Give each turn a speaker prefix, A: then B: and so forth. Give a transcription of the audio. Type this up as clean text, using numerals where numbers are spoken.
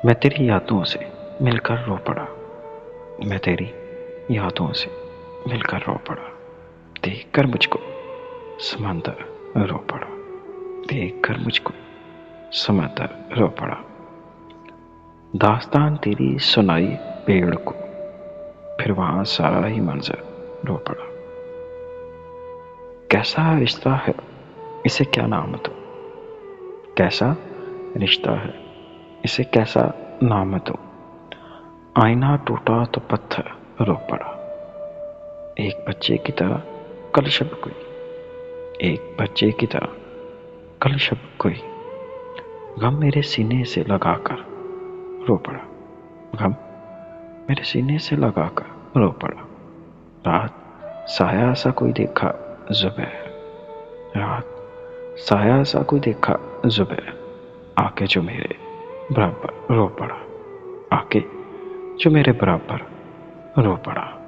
A: मैं तेरी यादों से मिलकर रो पड़ा। मैं तेरी यादों से मिलकर रो पड़ा। देखकर मुझको समंदर रो पड़ा। देखकर मुझको समंदर रो पड़ा। दास्तान तेरी सुनाई पेड़ को, फिर वहां सारा ही मंजर रो पड़ा। कैसा रिश्ता है, इसे क्या नाम दूं? कैसा रिश्ता है, इसे कैसा नाम दूं? आईना टूटा तो पत्थर रो पड़ा। एक बच्चे की तरह कल शब कोई, एक बच्चे की तरह कल शब कोई गम मेरे सीने से लगाकर रो पड़ा। गम मेरे सीने से लगाकर रो पड़ा। रात साया सा कोई देखा जुबैर। रात साया सा कोई देखा जुबैर, आके जो मेरे बराबर रो पड़ा। आके जो मेरे बराबर रो पड़ा।